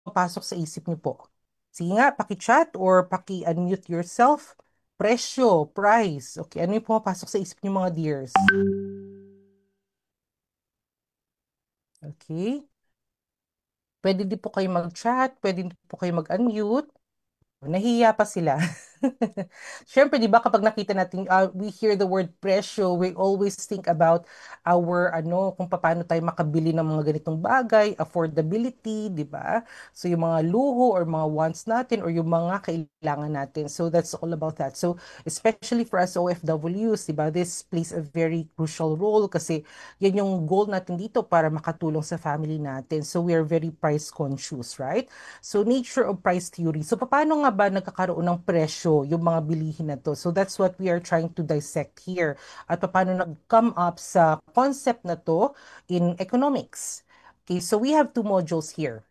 pumapasok sa isip niyo po? Sige nga, paki-chat or paki-unmute yourself. Presyo, price. Okay, ano yung pumapasok sa isip niyo mga dears? Okay. Pwede din po kayo mag-chat, pwede din po kayo mag-unmute. Nahiya pa sila. Siyempre, di ba, kapag nakita natin, we hear the word presyo, we always think about kung paano tayo makabili ng mga ganitong bagay, affordability, di ba? So, yung mga luho or mga wants natin or yung mga kailangan natin. So, that's all about that. So, especially for us OFWs, di ba, this plays a very crucial role kasi yan yung goal natin dito para makatulong sa family natin. So, we are very price conscious, right? So, nature of price theory. So, paano nga ba nagkakaroon ng presyo yung mga bilihin na to? So, that's what we are trying to dissect here. At paano nag-come up sa concept na to in economics. Okay, so we have two modules here.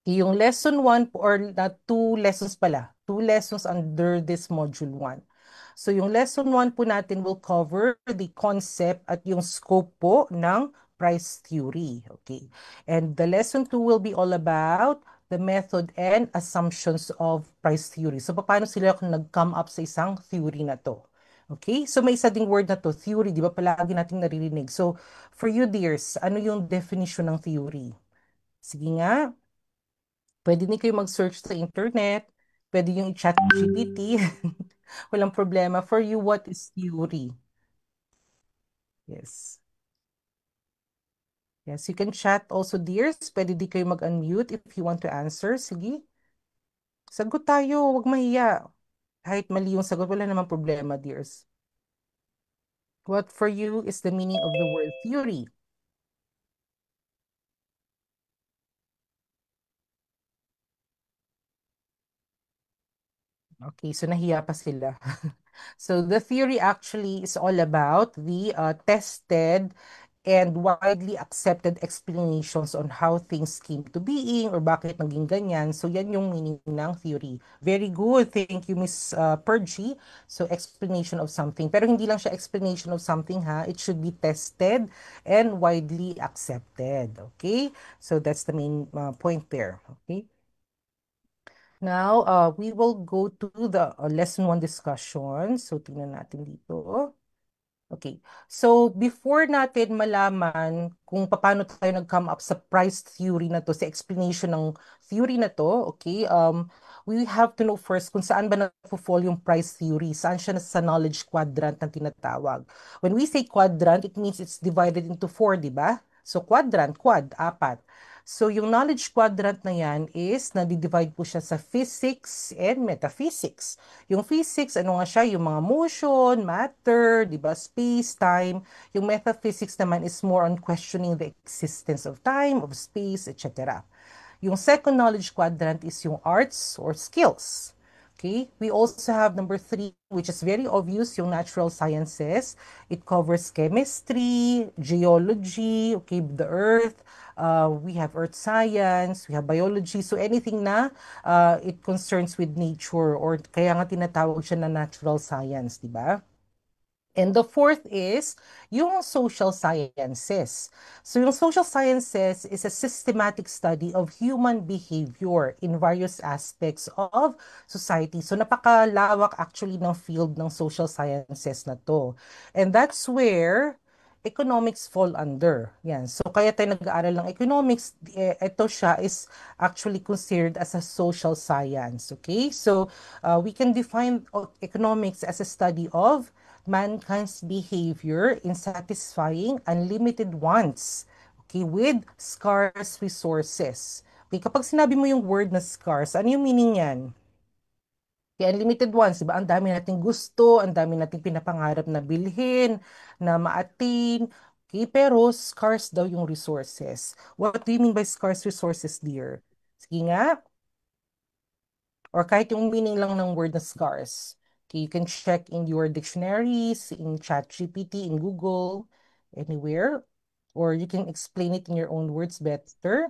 Yung lesson 1 or two lessons pala. Two lessons under this module 1. So yung lesson 1 po natin will cover the concept at yung scope po ng price theory. Okay. And the lesson 2 will be all about the method and assumptions of price theory. So paano sila kung nag-come up sa isang theory na to. Okay? So may isa ding word na to, theory, di ba palagi nating naririnig. So for you dears, ano yung definition ng theory? Sige nga. Pwede din kayo mag-search sa internet. Pwede yung i-chat GPT. Walang problema. For you, what is theory? Yes. Yes, you can chat also, dears. Pwede din kayo mag-unmute if you want to answer. Sige. Sagot tayo. Huwag mahiya. Kahit mali yung sagot, wala namang problema, dears. What for you is the meaning of the word theory? Okay, so nahiya pa sila. So the theory actually is all about the tested and widely accepted explanations on how things came to being or bakit naging ganyan. So yan yung meaning ng theory. Very good. Thank you, Miss Pergy. So explanation of something. Pero hindi lang siya explanation of something ha. It should be tested and widely accepted. Okay? So that's the main point there. Okay? Now, we will go to the lesson 1 discussion. So, tingnan natin dito. Okay. So, before natin malaman kung paano tayo nag-come up sa price theory na to, sa explanation ng theory na to, okay, we have to know first kung saan ba na-fall yung price theory, saan siya sa knowledge quadrant na tinatawag. When we say quadrant, it means it's divided into four, di ba? So, quadrant, apat. So, yung knowledge quadrant na yan is nadi-divide po siya sa physics and metaphysics. Yung physics, ano nga siya? Yung mga motion, matter, di ba? Space, time. Yung metaphysics naman is more on questioning the existence of time, of space, etc. Yung second knowledge quadrant is yung arts or skills. Okay, we also have number 3, which is very obvious, yung natural sciences. It covers chemistry, geology, okay, the earth. We have earth science, we have biology. So anything na it concerns with nature or kaya nga tinatawag siya na natural science, di ba? And the fourth is yung social sciences. So yung social sciences is a systematic study of human behavior in various aspects of society. So napakalawak actually ng field ng social sciences na to. And that's where economics fall under. Yan. So kaya tayo nag-aaral ng economics, ito siya is actually considered as a social science. Okay? So we can define economics as a study of mankind's behavior in satisfying unlimited wants, okay, with scarce resources. Okay, kapag sinabi mo yung word na scarce, ano yung meaning yan? Okay, unlimited wants, diba? Ang dami nating gusto, ang dami nating pinapangarap na bilhin, na maatin. Okay, pero scarce daw yung resources. What do you mean by scarce resources, dear? Sige nga. Or kahit yung meaning lang ng word na scarce. Okay, you can check in your dictionaries, in ChatGPT, in Google, anywhere. Or you can explain it in your own words better.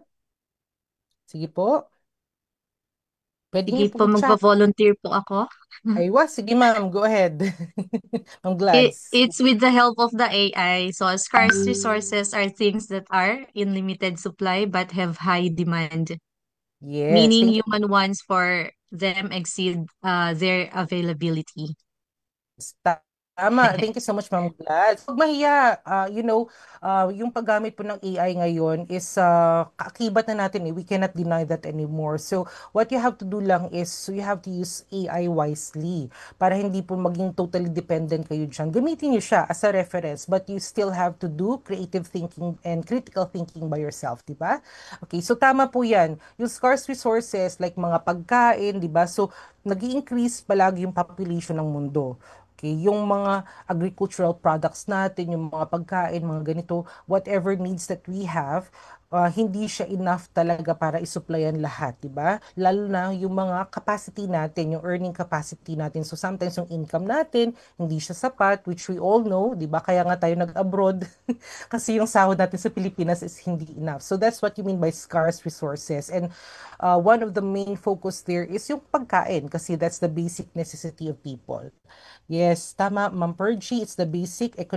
Sige po. Pwede Sige niyo po, pong chat. magpa-volunteer po ako. Aywa, sige ma'am, go ahead. I'm glad. It's with the help of the AI. So, scarce resources are things that are in limited supply but have high demand. Yes, meaning thank you. human ones for them exceed their availability. Tama. Thank you so much, Ma'am Glad. Huwag mahiya. Yung paggamit po ng AI ngayon is kaakibat na natin eh. We cannot deny that anymore. So, what you have to do lang is you have to use AI wisely para hindi po maging totally dependent kayo dyan. Gamitin niyo siya as a reference, but you still have to do creative thinking and critical thinking by yourself, di ba? Okay, so tama po yan. Yung scarce resources like mga pagkain, di ba? So, nag-i-increase palagi yung population ng mundo. Okay, yung mga agricultural products natin, yung mga pagkain, mga ganito, whatever needs that we have, hindi siya enough talaga para isupplyan lahat, di ba? Lalo na yung mga capacity natin, yung earning capacity natin. So sometimes yung income natin, hindi siya sapat, which we all know, di ba? Kaya nga tayo nag-abroad kasi yung sahod natin sa Pilipinas is hindi enough. So that's what you mean by scarce resources. And one of the main focus there is yung pagkain kasi that's the basic necessity of people. Yes, tama, Ma'am Pergy. It's the basic economic